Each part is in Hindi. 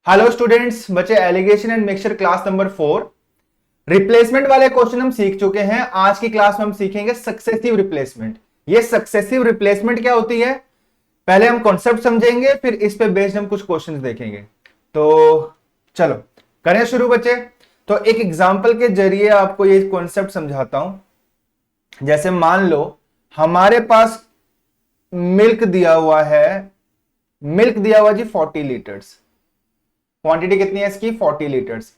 हेलो स्टूडेंट्स, बच्चे alligation and mixture class number 4 replacement वाले क्वेश्चन हम सीख चुके हैं। आज की क्लास में हम सीखेंगे सक्सेसिव रिप्लेसमेंट। ये सक्सेसिव रिप्लेसमेंट क्या होती है, पहले हम कॉन्सेप्ट समझेंगे, फिर इस पे बेस्ड हम कुछ क्वेश्चंस देखेंगे। तो चलो करें शुरू बच्चे। तो एक एग्जांपल के जरिए आपको ये कॉन्सेप्ट समझाता हूं। जैसे मान लो हमारे पास मिल्क दिया हुआ है, मिल्क दिया हुआ जी 40 लीटर्स। क्वांटिटी कितनी है इसकी? 40 लीटर्स।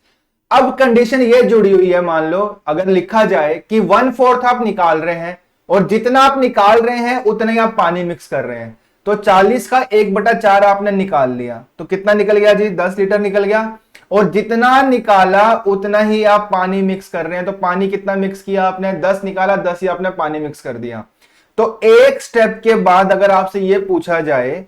अब कंडीशन ये जुड़ी हुई है, मान लो अगर लिखा जाए कि 1/4 आप निकाल रहे हैं और जितना आप निकाल रहे हैं उतना ही आप पानी मिक्स कर रहे हैं। तो 40 का 1/4 आपने निकाल लिया तो कितना निकल गया जी? 10 लीटर निकल गया। और जितना निकाला उतना ही आप पानी मिक्स कर रहे हैं। तो पानी कितना मिक्स किया आपने? 10 निकाला, 10 ही आपने पानी मिक्स कर दिया। तो एक स्टेप के बाद अगर आपसे यह पूछा जाए,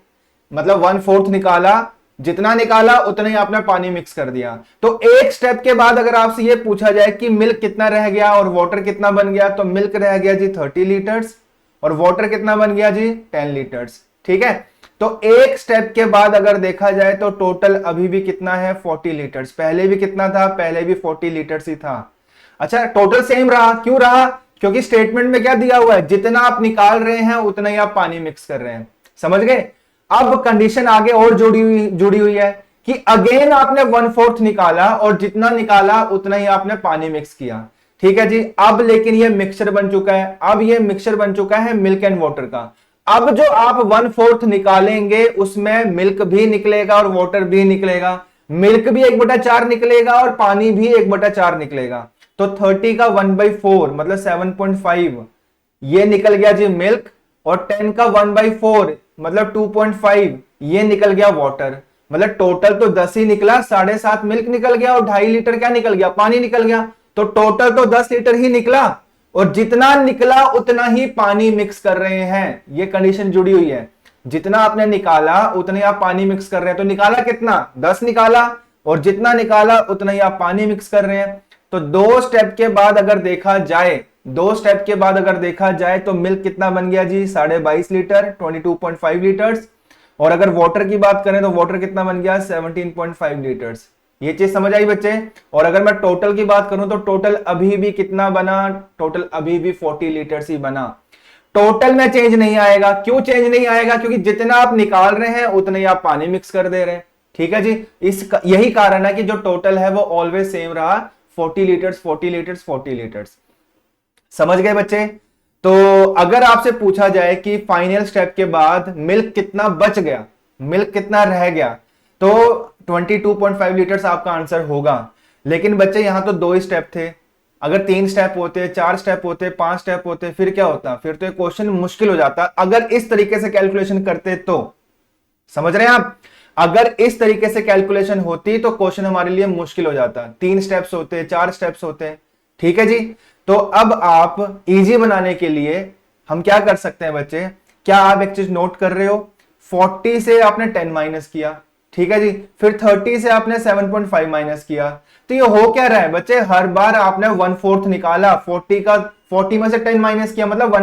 मतलब 1/4 निकाला, जितना निकाला उतना ही आपने पानी मिक्स कर दिया। तो एक स्टेप के बाद अगर आपसे यह पूछा जाए कि मिल्क कितना रह गया और वाटर कितना बन गया, तो मिल्क रह गया जी 30 लीटर्स और वाटर कितना बन गया जी? 10 लीटर्स। ठीक है। तो एक स्टेप के बाद अगर देखा जाए तो टोटल अभी भी कितना है? 40 लीटर्स। पहले भी कितना था? पहले भी 40 लीटर्स ही था। अच्छा, टोटल सेम रहा। क्यों रहा? क्योंकि स्टेटमेंट में क्या दिया हुआ है? जितना आप निकाल रहे हैं उतना ही आप पानी मिक्स कर रहे हैं। समझ गए? अब कंडीशन आगे और जुड़ी हुई है कि अगेन आपने 1/4 निकाला और जितना निकाला उतना ही आपने पानी मिक्स किया। ठीक है जी। अब लेकिन ये मिक्सचर बन चुका है। अब ये मिक्सचर बन चुका है मिल्क एंड वाटर का। अब जो आप 1/4 निकालेंगे उसमें मिल्क भी निकलेगा और वाटर भी निकलेगा। मिल्क भी 1/4 निकलेगा और पानी भी 1/4 निकलेगा। तो 30 का 1/4 मतलब 7.5 ये निकल गया जी मिल्क, और 10 का 1/4 मतलब 2.5 ये निकल गया वाटर। मतलब टोटल तो 10 ही निकला, 7.5 मिल्क निकल गया और 2.5 लीटर क्या निकल गया? पानी निकल गया। तो टोटल तो 10 लीटर ही निकला और जितना निकला उतना ही पानी मिक्स कर रहे हैं। ये कंडीशन जुड़ी हुई है। जितना आपने निकाला उतना ही आप पानी मिक्स कर रहे हैं। तो निकाला कितना? 10 निकाला और जितना निकाला उतना ही आप पानी मिक्स कर रहे हैं। तो दो स्टेप के बाद अगर देखा जाए तो मिल्क कितना बन गया जी? 22.5 लीटर, 22.5 लीटर्स। और अगर वाटर की बात करें तो वाटर कितना बन गया? 17.5 लीटर्स। ये चीज समझ आई बच्चे? और अगर मैं टोटल की बात करूं तो टोटल अभी भी कितना बना? टोटल अभी भी 40 लीटर्स ही बना। टोटल में चेंज नहीं आएगा। क्यों चेंज नहीं आएगा? क्योंकि जितना आप निकाल रहे हैं उतना ही आप पानी मिक्स कर दे रहे हैं। ठीक है जी। यही कारण है कि जो टोटल है वो ऑलवेज सेम रहा, 40 लीटर्स 40 लीटर्स 40 लीटर्स। समझ गए बच्चे? तो अगर आपसे पूछा जाए कि फाइनल स्टेप के बाद मिल्क कितना बच गया, मिल्क कितना रह गया, तो 22.5 लीटर्स आपका आंसर होगा। लेकिन बच्चे यहां तो 2 ही स्टेप थे। अगर 3 स्टेप होते, 4 स्टेप होते, 5 स्टेप होते, फिर क्या होता? फिर तो ये क्वेश्चन मुश्किल हो जाता अगर इस तरीके से कैलकुलेशन करते तो। समझ रहे हैं आप? अगर इस तरीके से कैलकुलेशन होती तो क्वेश्चन हमारे लिए मुश्किल हो जाता। 3 स्टेप्स होते, 4 स्टेप्स होते। ठीक है जी। तो अब आप इजी बनाने के लिए हम क्या कर सकते हैं बच्चे? क्या आप एक चीज नोट कर रहे हो? 40 से आपने 10 माइनस किया, ठीक है जी। फिर 30 से आपने 7.5 माइनस किया। तो ये हो क्या रहा है बच्चे? हर बार आपने 1/4 निकाला, 40 में से 10 माइनस किया, मतलब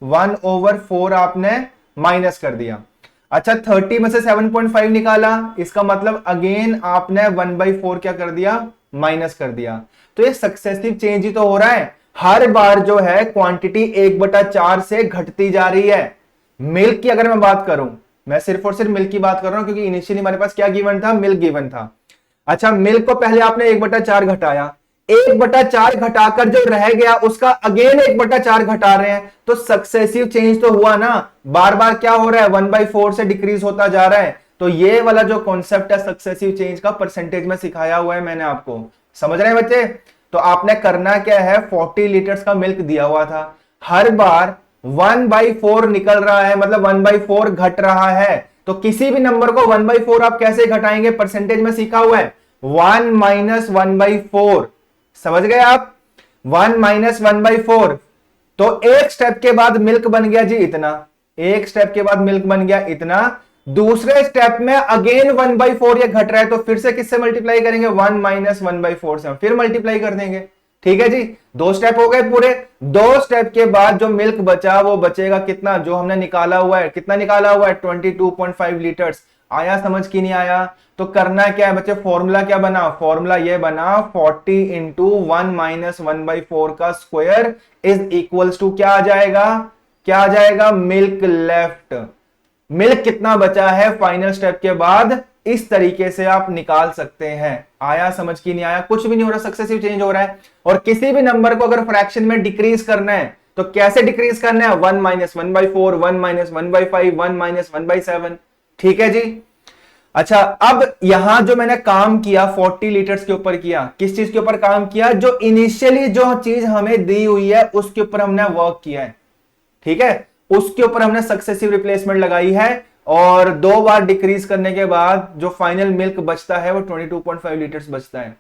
1/4 आपने माइनस कर दिया। अच्छा, 30 में से 7.5 निकाला, इसका मतलब अगेन आपने 1/4 क्या कर दिया? माइनस कर दिया। तो ये सक्सेसिव चेंज ही तो हो रहा है। हर बार जो है क्वांटिटी 1/4 से घटती जा रही है। मिल्क की अगर मैं बात करूं, मैं सिर्फ और सिर्फ मिल्क की बात कर रहा हूं क्योंकि इनिशियली हमारे पास क्या गिवन था? मिल्क गिवन था। अच्छा, मिल्क को पहले आपने 1/4 घटाया, 1/4 घटाकर जो रह गया उसका अगेन 1/4 घटा रहे हैं। तो सक्सेसिव चेंज तो हुआ ना। बार बार क्या हो रहा है? 1/4 से डिक्रीज होता जा रहा है। तो ये वाला जो कॉन्सेप्ट है सक्सेसिव चेंज का, परसेंटेज में सिखाया हुआ है मैंने आपको। समझ रहे हैं बच्चे? तो आपने करना क्या है? 40 लीटर्स का मिल्क दिया हुआ था, हर बार 1/4 निकल रहा है, मतलब 1/4 घट रहा है। तो किसी भी नंबर को 1/4 आप कैसे घटाएंगे? परसेंटेज में सीखा हुआ है, 1 - 1/4। समझ गए आप? 1 - 1/4। तो एक स्टेप के बाद मिल्क बन गया जी इतना, एक स्टेप के बाद मिल्क बन गया इतना। दूसरे स्टेप में अगेन 1/4 ये घट रहा है, तो फिर से किससे मल्टीप्लाई करेंगे? 1 - 1/4 से फिर मल्टीप्लाई कर देंगे। ठीक है जी। 2 स्टेप हो गए पूरे। 2 स्टेप के बाद जो मिल्क बचा वो बचेगा कितना? जो हमने निकाला हुआ है, कितना निकाला हुआ है? 22.5 लीटर्स। आया समझ की नहीं आया? तो करना क्या है बच्चे, फॉर्मूला क्या बना, फॉर्मूला ये बना 40 इंटू 1 - 1/4 का स्क्वायर इज इक्वल्स टू क्या आ जाएगा, क्या आ जाएगा, मिल्क लेफ्ट। मिल्क कितना बचा है फाइनल स्टेप के बाद, इस तरीके से आप निकाल सकते हैं। आया समझ की नहीं आया? कुछ भी नहीं हो रहा, सक्सेसिव चेंज हो रहा है। और किसी भी नंबर को अगर फ्रैक्शन में डिक्रीज करना है तो कैसे डिक्रीज करना है, 1 - 1/4, 1 - 1/5, 1 - 1/7। ठीक है जी। अच्छा, अब यहां जो मैंने काम किया 40 लीटर्स के ऊपर किया, किस चीज के ऊपर काम किया, जो इनिशियली जो चीज हमें दी हुई है उसके ऊपर हमने वर्क किया है। ठीक है, उसके ऊपर हमने सक्सेसिव रिप्लेसमेंट लगाई है और 2 बार डिक्रीज करने के बाद जो फाइनल मिल्क बचता है वो 22.5 लीटर्स बचता है।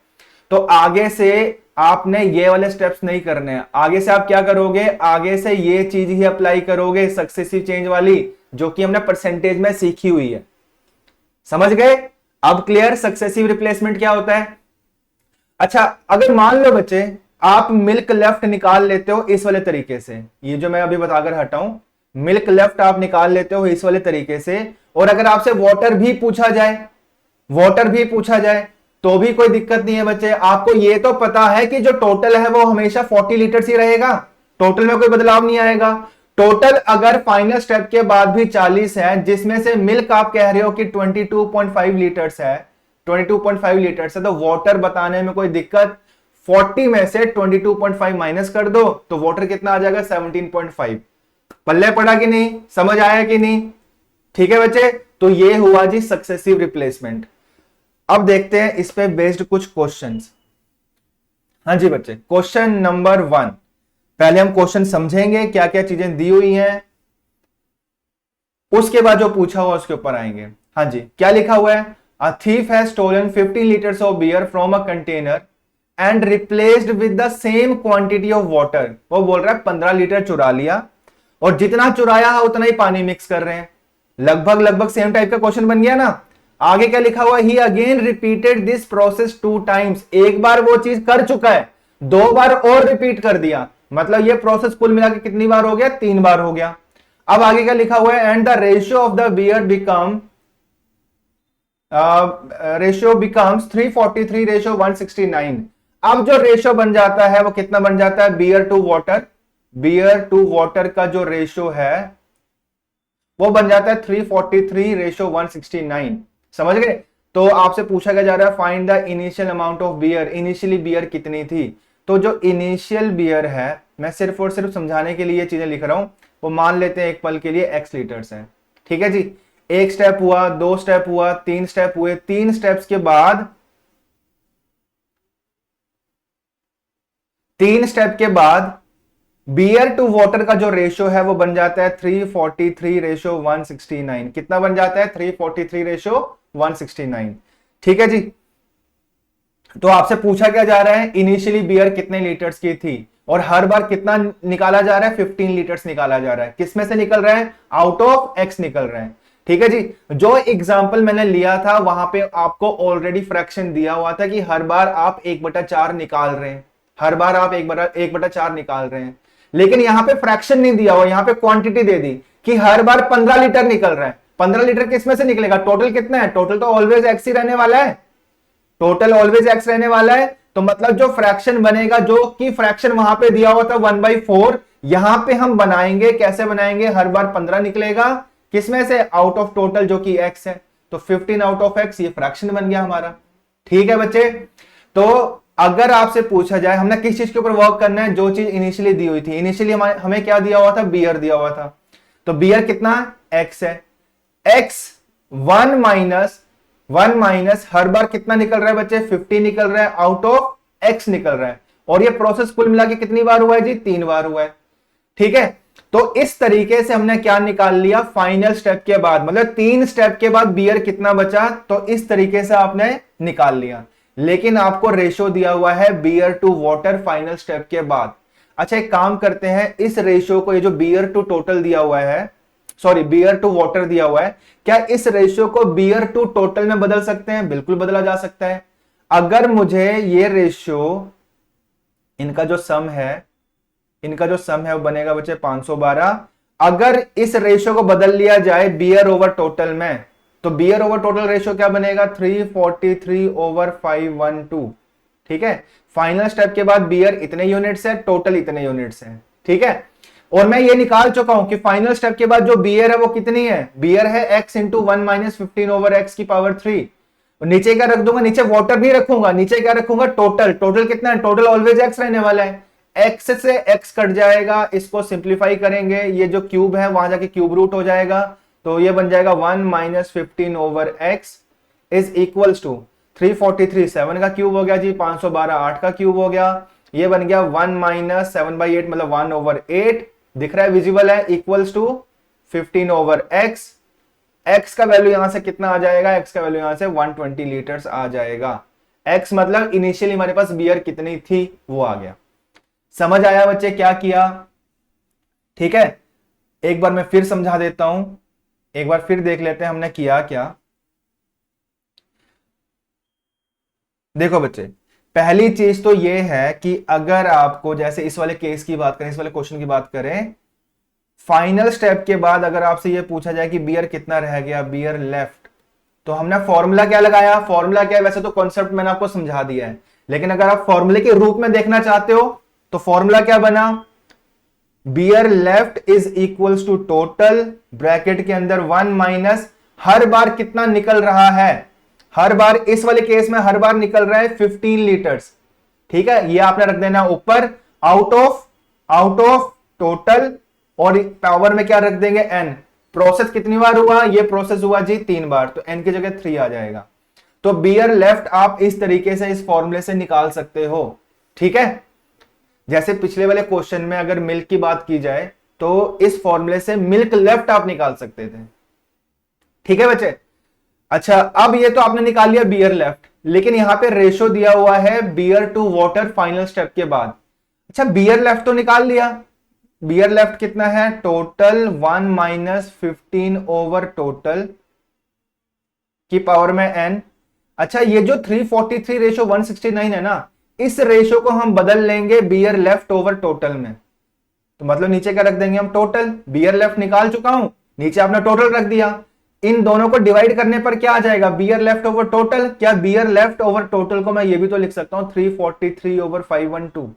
तो आगे से आपने ये वाले स्टेप्स नहीं करने हैं। आगे से आप क्या करोगे, आगे से ये चीज ही अप्लाई करोगे, सक्सेसिव चेंज वाली, जो कि हमने परसेंटेज में सीखी हुई है। समझ गए? अब क्लियर सक्सेसिव रिप्लेसमेंट क्या होता है। अच्छा, अगर मान लो बच्चे आप मिल्क लेफ्ट निकाल लेते हो इस वाले तरीके से, ये जो मैं अभी बताकर हटाऊं, मिल्क लेफ्ट आप निकाल लेते हो इस वाले तरीके से, और अगर आपसे वाटर भी पूछा जाए, वाटर भी पूछा जाए तो भी कोई दिक्कत नहीं है बच्चे। आपको ये तो पता है कि जो टोटल है वो हमेशा 40 लीटर्स ही रहेगा, टोटल में कोई बदलाव नहीं आएगा। टोटल अगर फाइनल स्टेप के बाद भी 40 है, जिसमें से मिल्क आप कह रहे हो कि 22.5 लीटर्स है, 22.5 लीटर्स है, तो वाटर बताने में कोई दिक्कत, 40 में से 22.5 माइनस कर दो तो वाटर कितना आ जाएगा, 17.5। पल्ले पड़ा कि नहीं, समझ आया कि नहीं? ठीक है बच्चे, तो ये हुआ जी सक्सेसिव रिप्लेसमेंट। अब देखते हैं इस पे बेस्ड कुछ क्वेश्चंस। हाँ जी बच्चे, क्वेश्चन नंबर 1, पहले हम क्वेश्चन समझेंगे क्या क्या चीजें दी हुई हैं, उसके बाद जो पूछा हुआ उसके ऊपर आएंगे। हाँ जी, क्या लिखा हुआ है, a thief has stolen 15 litres of beer from a container and replaced with the same quantity of water. वो बोल रहा है 15 लीटर चुरा लिया और जितना चुराया है उतना ही पानी मिक्स कर रहे हैं। लगभग लगभग सेम टाइप का क्वेश्चन बन गया ना। आगे क्या लिखा हुआ, he again repeated this process 2 times. एक बार वो चीज कर चुका है, 2 बार और रिपीट कर दिया, मतलब ये प्रोसेस कुल मिला के कितनी बार हो गया, 3 बार हो गया। अब आगे क्या लिखा हुआ है, and the ratio of the beer become ratio becomes 343:169। अब जो रेशियो बन जाता है वो कितना बन जाता है, beer to water, beer to water का जो रेशियो है वो बन जाता है 343:169। समझ गए? तो आपसे पूछा क्या जा रहा है, find the initial amount of beer, initially beer कितनी थी। तो जो इनिशियल बियर है, मैं सिर्फ और सिर्फ समझाने के लिए चीजें लिख रहा हूं, वो मान लेते हैं एक पल के लिए x लीटर्स है। ठीक है जी, एक स्टेप हुआ, 2 स्टेप हुआ, 3 स्टेप हुए, 3 स्टेप्स के बाद, 3 स्टेप के बाद बियर टू वाटर का जो रेशियो है वो बन जाता है 343:169। कितना बन जाता है, 343:169। ठीक है जी। तो आपसे पूछा क्या जा रहा है, इनिशियली बियर कितने लीटर्स की थी और हर बार कितना निकाला जा रहा है, 15 लीटर्स निकाला जा रहा है। किसमें से निकल रहा है, आउट ऑफ एक्स निकल रहा है। ठीक है जी। जो एग्जाम्पल मैंने लिया था वहां पे आपको ऑलरेडी फ्रैक्शन दिया हुआ था कि हर बार आप 1/4 निकाल रहे हैं, हर बार आप 1/4 निकाल रहे हैं, लेकिन यहां पे फ्रैक्शन नहीं दिया हुआ, यहां पे क्वांटिटी दे दी कि हर बार 15 लीटर निकल रहा है। 15 लीटर किसमें से निकलेगा, टोटल कितना है, टोटल तो ऑलवेज एक्स ही रहने वाला है, टोटल ऑलवेज एक्स रहने वाला है। तो मतलब जो फ्रैक्शन बनेगा, जो कि फ्रैक्शन वहां पे दिया हुआ था 1/4, यहां पे हम बनाएंगे, कैसे बनाएंगे, हर बार 15 निकलेगा, किसमें से, आउट ऑफ टोटल जो कि एक्स है, तो 15 आउट ऑफ एक्स, ये फ्रैक्शन बन गया हमारा। ठीक है बच्चे। तो अगर आपसे पूछा जाए हमने किस चीज के ऊपर वर्क करना है, जो चीज इनिशियली दी हुई थी, इनिशियली हमें क्या दिया हुआ था, बियर दिया हुआ था, तो बियर कितना, एक्स है, एक्स 1 माइनस हर बार कितना निकल रहा है बच्चे, 50 निकल रहा है, आउट ऑफ एक्स निकल रहा है। और ये प्रोसेस कुल मिला के कितनी बार हुआ है जी, 3 बार हुआ है। ठीक है। तो इस तरीके से हमने क्या निकाल लिया, फाइनल स्टेप के बाद, मतलब 3 स्टेप के बाद बियर कितना बचा, तो इस तरीके से आपने निकाल लिया। लेकिन आपको रेशियो दिया हुआ है beer to water final step के बाद। अच्छा, एक काम करते हैं, इस रेशियो को, ये जो बियर टू टोटल दिया हुआ है, सॉरी बियर टू वाटर दिया हुआ है, क्या इस रेशियो को बियर टू टोटल में बदल सकते हैं, बिल्कुल बदला जा सकता है। अगर मुझे ये रेशियो, इनका जो सम है, इनका जो सम है वो बनेगा बच्चे 512। अगर इस रेशियो को बदल लिया जाए बियर ओवर टोटल में, तो बियर ओवर टोटल रेशियो क्या बनेगा 343 ओवर 512। ठीक है, फाइनल स्टेप के बाद बियर इतने यूनिट्स है, टोटल इतने यूनिट्स है। ठीक है, और मैं ये निकाल चुका हूं कि फाइनल स्टेप के बाद जो बियर है वो कितनी है, बियर है x into 1 minus 15 over x की पावर 3। और नीचे क्या रख दूंगा, नीचे वाटर भी रखूंगा, नीचे क्या रखूंगा टोटल। टोटल कितना है, टोटल ऑलवेज x रहने वाला है, x से x कट जाएगा, इसको सिंप्लीफाई करेंगे, ये जो क्यूब है वहां जाके क्यूब रूट हो जाएगा, तो ये बन जाएगा 1 minus 15 over x is equals to 343 7 का क्यूब हो गया जी, 512 8 का क्यूब हो गया, ये बन गया 1 माइनस 7/8 मतलब 1 ओवर 8, दिख रहा है विजिबल है, equals to 15 over x. X का वैल्यू यहां से कितना आ जाएगा, एक्स का वैल्यू यहां से 120 लीटर्स आ जाएगा। एक्स मतलब इनिशियली हमारे पास बियर कितनी थी वो आ गया। समझ आया बच्चे क्या किया? ठीक है, एक बार मैं फिर समझा देता हूं, एक बार फिर देख लेते हैं हमने किया क्या। देखो बच्चे, पहली चीज तो ये है कि अगर आपको जैसे इस वाले केस की बात करें, इस वाले क्वेश्चन की बात करें, फाइनल स्टेप के बाद अगर आपसे ये पूछा जाए कि बियर कितना रह गया, बियर लेफ्ट, तो हमने फॉर्मूला क्या लगाया, फॉर्मूला क्या है, वैसे तो कॉन्सेप्ट मैंने आपको समझा दिया है, लेकिन अगर आप फॉर्मूले के रूप में देखना चाहते हो तो फॉर्मूला क्या बना, beer left is equals to total, bracket के अंदर 1 माइनस हर बार कितना निकल रहा है, हर बार इस वाले केस में हर बार निकल रहा है 15 लीटर्स। ठीक है, ये आपने रख देना ऊपर, आउट ऑफ टोटल, और पावर में क्या रख देंगे n। प्रोसेस कितनी बार हुआ, ये प्रोसेस हुआ जी 3 बार, तो n की जगह 3 आ जाएगा। तो बियर लेफ्ट आप इस तरीके से इस फॉर्मूले से निकाल सकते हो। ठीक है, जैसे पिछले वाले क्वेश्चन में अगर मिल्क की बात की जाए तो इस फॉर्मूले से मिल्क लेफ्ट आप निकाल सकते थे। ठीक है बच्चे, अच्छा अब ये तो आपने निकाल लिया बियर लेफ्ट, लेकिन यहां पे रेशो दिया हुआ है beer to water final step के बाद। अच्छा बियर लेफ्ट तो निकाल लिया, बियर लेफ्ट कितना है, टोटल 1 माइनस 15 ओवर टोटल की पावर में n। अच्छा ये जो 343 रेशो 169 है ना, इस रेशो को हम बदल लेंगे बियर लेफ्ट ओवर टोटल में, तो मतलब नीचे क्या रख देंगे हम, टोटल। बियर लेफ्ट निकाल चुका हूं, नीचे आपने टोटल रख दिया, इन दोनों को डिवाइड करने पर क्या आ जाएगा, बियर लेफ्ट ओवर टोटल। क्या बियर लेफ्ट ओवर टोटल को मैं ये भी तो लिख सकता हूं 343 ओवर 512।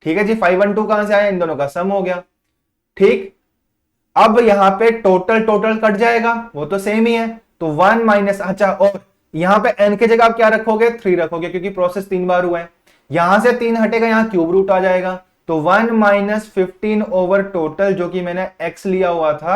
ठीक है जी, 512 कहां से आया, इन दोनों का सम हो गया। ठीक, अब यहां पे टोटल टोटल कट जाएगा, वो तो सेम ही है, तो 1 माइनस, अच्छा और यहां पे n की जगह आप क्या रखोगे, 3 रखोगे, क्योंकि प्रोसेस 3 बार हुआ है, यहां से 3 हटेगा, यहां क्यूब रूट आ जाएगा, तो 1 माइनस 15 ओवर टोटल जो कि मैंने x लिया हुआ था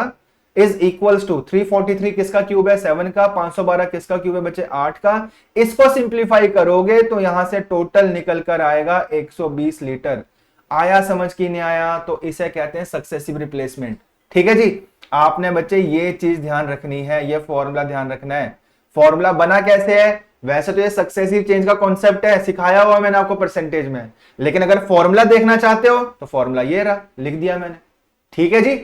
इज इक्वल्स टू 343 किसका क्यूब है, 7 का, 512 किसका क्यूब है बच्चे, 8 का। इसको सिंप्लीफाई करोगे तो यहां से टोटल निकल कर आएगा 120 लीटर। आया समझ की नहीं आया, तो इसे कहते हैं सक्सेसिव रिप्लेसमेंट। ठीक है जी, आपने बच्चे ये चीज ध्यान रखनी है, ये फॉर्मूला ध्यान रखना है। फॉर्मूला बना कैसे है, वैसे तो ये सक्सेसिव चेंज का कॉन्सेप्ट है, सिखाया हुआ मैंने आपको परसेंटेज में, लेकिन अगर फॉर्मूला देखना चाहते हो तो फॉर्मूला ये रहा, लिख दिया मैंने। ठीक है जी,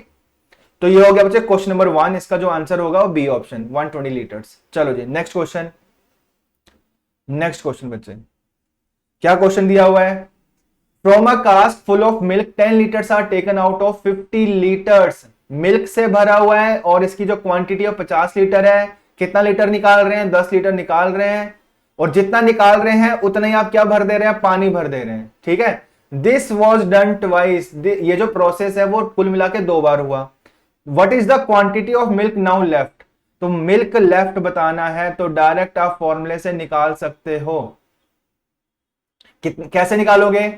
तो ये हो गया बच्चे क्वेश्चन नंबर 1, इसका जो आंसर होगा वो बी ऑप्शन 120 लीटर्स। चलो जी नेक्स्ट क्वेश्चन, नेक्स्ट क्वेश्चन बच्चे क्या क्वेश्चन दिया हुआ है, from a cast full of milk 10 litres are taken out of 50 litres. Milk से भरा हुआ है और इसकी जो क्वांटिटी है 50 लीटर है, कितना लीटर निकाल रहे हैं, 10 लीटर निकाल रहे हैं, और जितना निकाल रहे हैं उतना ही आप क्या भर दे रहे हैं, पानी भर दे रहे हैं। ठीक है, दिस वॉज डन ट्वाइस, ये जो प्रोसेस है वो कुल मिला के 2 बार हुआ। What is the quantity of milk now left, तो मिल्क लेफ्ट बताना है तो डायरेक्ट आप फॉर्मूले से निकाल सकते हो। कैसे निकालोगे,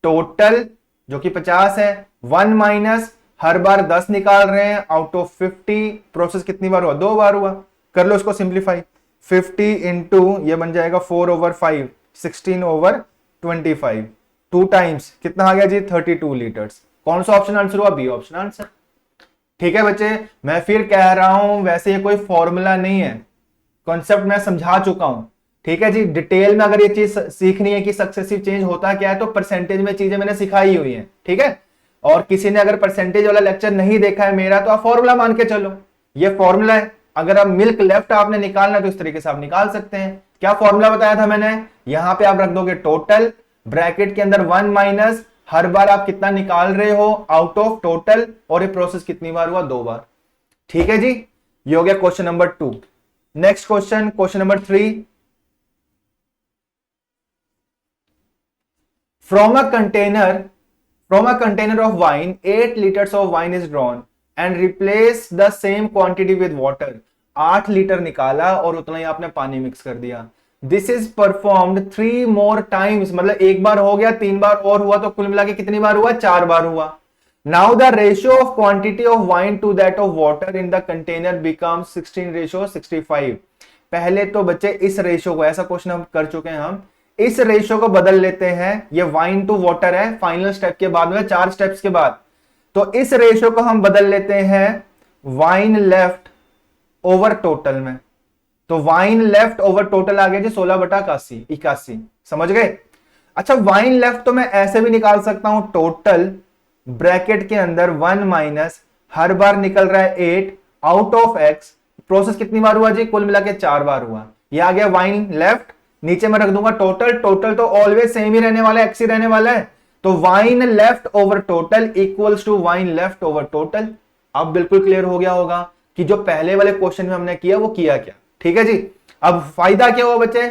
टोटल जो कि 50 है, 1 माइनस हर बार 10 निकाल रहे हैं आउट ऑफ 50, प्रोसेस कितनी बार हुआ, 2 बार हुआ, कर लो इसको सिंप्लीफाई, 50 इंटू ये बन जाएगा 4 ओवर 5, 16 ओवर 25, 2 टाइम्स कितना आ गया जी 32 लीटर्स। कौन सा ऑप्शन आंसर हुआ, बी ऑप्शन आंसर। ठीक है बच्चे, मैं फिर कह रहा हूं वैसे ये कोई फॉर्मूला नहीं है, कॉन्सेप्ट मैं समझा चुका हूं। ठीक है जी, डिटेल में अगर ये चीज सीखनी है कि सक्सेसिव चेंज होता क्या है तो परसेंटेज में चीजें मैंने सिखाई हुई है। ठीक है, और किसी ने अगर परसेंटेज वाला लेक्चर नहीं देखा है मेरा तो आप फॉर्मूला मान के चलो, ये फॉर्मूला है। अगर आप मिल्क लेफ्ट आपने निकालना तो इस तरीके से आप निकाल सकते हैं। क्या फॉर्मूला बताया था मैंने, यहां पे आप रख दोगे टोटल, ब्रैकेट के अंदर 1 माइनस हर बार आप कितना निकाल रहे हो आउट ऑफ टोटल, और ये प्रोसेस कितनी बार हुआ, 2 बार। ठीक है जी, ये हो गया question number 2। Next question, question number 3। From a container, from a container of wine, 8 liters of wine is drawn and replace the same quantity with water. 8 litre निकाला और उतना ही आपने पानी मिक्स कर दिया. This is performed 3 more times, मतलब एक बार हो गया, 3 बार और हुआ, तो कुल मिला के कितनी बार हुआ? 4 बार हुआ. Now the ratio of quantity of wine to that of water in the container becomes 16:65. पहले तो बच्चे इस रेशियो को, ऐसा क्वेश्चन हम कर चुके हैं, हम इस रेशियो को बदल लेते हैं. ये वाइन टू वाटर है फाइनल स्टेप के बाद में, 4 स्टेप्स के बाद. तो इस रेशियो को हम बदल लेते हैं वाइन लेफ्ट ओवर टोटल में. तो वाइन लेफ्ट ओवर टोटल आ गया जी 16/81. समझ गए? अच्छा, वाइन लेफ्ट तो मैं ऐसे भी निकाल सकता हूं, टोटल ब्रैकेट के अंदर 1 माइनस, हर बार निकल रहा है 8 आउट ऑफ x. प्रोसेस कितनी बार हुआ जी? कुल मिला के 4 बार हुआ. ये आ गया वाइन लेफ्ट, नीचे मैं रख दूंगा टोटल. टोटल तो ऑलवेज सेम ही रहने वाला है, एक्स ही रहने वाला है. तो wine left over total equals to wine left over total. अब बिल्कुल क्लियर हो गया होगा कि जो पहले वाले क्वेश्चन में हमने किया वो किया क्या. ठीक है जी. अब फायदा क्या हुआ बच्चे?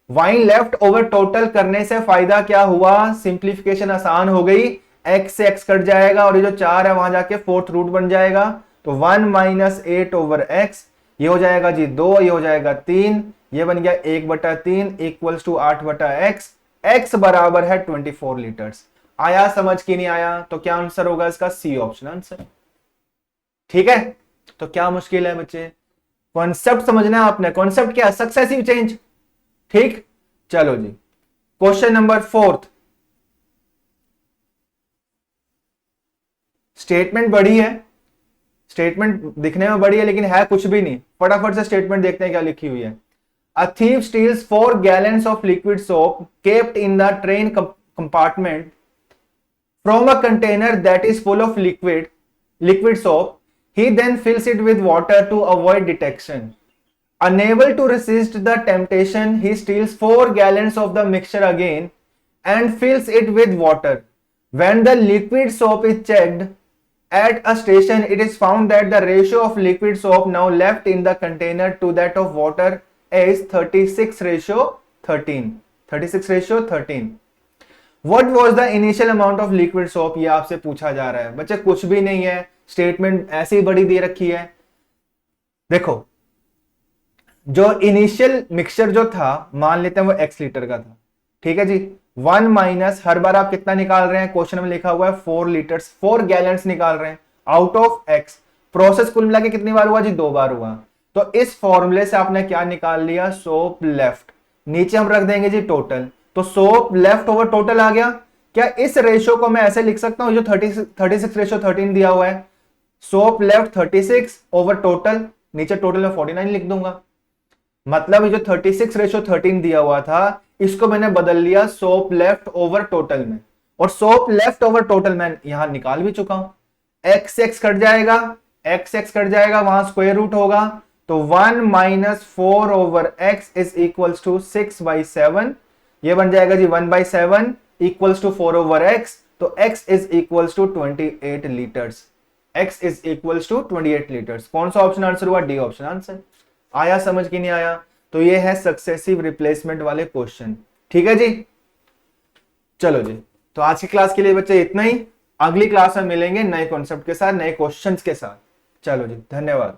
वाइन लेफ्ट ओवर टोटल करने से फायदा क्या हुआ? सिंप्लीफिकेशन आसान हो गई. एक्स से एक्स कट जाएगा और ये जो 4 है वहां जाके फोर्थ रूट बन जाएगा. तो 1 माइनस 8 ओवर एक्स, ये हो जाएगा जी 2, ये हो जाएगा 3, ये बन गया 1/3 इक्वल्स टू 8/x. x बराबर है 24 लीटर्स. आया समझ की नहीं आया? तो क्या आंसर होगा इसका? C option answer. ठीक है, तो क्या मुश्किल है बच्चे? कॉन्सेप्ट समझना है आपने. कॉन्सेप्ट क्या? Successive change. ठीक, चलो जी. Question number 4. स्टेटमेंट बड़ी है, स्टेटमेंट दिखने में बड़ी है लेकिन है कुछ भी नहीं. फटाफट से स्टेटमेंट देखते हैं क्या लिखी हुई है. A thief steals 4 gallons of liquid soap kept in the train compartment from a container that is full of liquid soap. He then fills it with water to avoid detection. Unable to resist the temptation, he steals 4 gallons of the mixture again and fills it with water. When the liquid soap is checked at a station, it is found that the ratio of liquid soap now left in the container to that of water is 36:13. 36:13. What was the initial amount of liquid soap? ये आपसे पूछा जा रहा है बच्चे. कुछ भी नहीं है, स्टेटमेंट ऐसी ही बड़ी दे रखी है. देखो, जो इनिशियल मिक्सचर जो था मान लेते हैं वो x लीटर का था. ठीक है जी. 1 माइनस, हर बार आप कितना निकाल रहे हैं? क्वेश्चन में लिखा हुआ है 4 लीटर्स, 4 गैलन्स निकाल रहे हैं आउट ऑफ x. प्रोसेस कुल मिला के कितनी बार हुआ जी? 2 बार हुआ. तो इस फॉर्मूले से आपने क्या निकाल लिया? Soap left. नीचे हम रख देंगे जी टोटल. तो सोप लेफ्ट ओवर टोटल आ गया. क्या इस रेशियो को मैं ऐसे लिख सकता हूं जो 36:13 दिया हुआ है? सोप लेफ्ट 36 ओवर टोटल, नीचे टोटल में 49 लिख दूंगा. मतलब ये जो 36:13 दिया हुआ था इसको मैंने बदल लिया सोप लेफ्ट ओवर टोटल में. और सोप लेफ्ट ओवर टोटल मैं यहां निकाल भी चुका हूं. एक्स एक्स कट जाएगा, एक्स एक्स कट जाएगा, वहां स्क्वायर रूट होगा. तो 1 minus 4 over x is equals to 6/7. ये बन जाएगा जी 1/7 इक्वल्स टू 4 ओवर एक्स. तो x is equals to 28 litres. x is equals to 28 litres. कौन सा ऑप्शन आंसर हुआ? D option answer. आया समझ की नहीं आया? तो ये है सक्सेसिव रिप्लेसमेंट वाले क्वेश्चन. ठीक है जी. चलो जी, तो आज की क्लास के लिए बच्चे इतना ही. अगली क्लास में मिलेंगे नए कॉन्सेप्ट के साथ, नए क्वेश्चंस के साथ. चलो जी, धन्यवाद.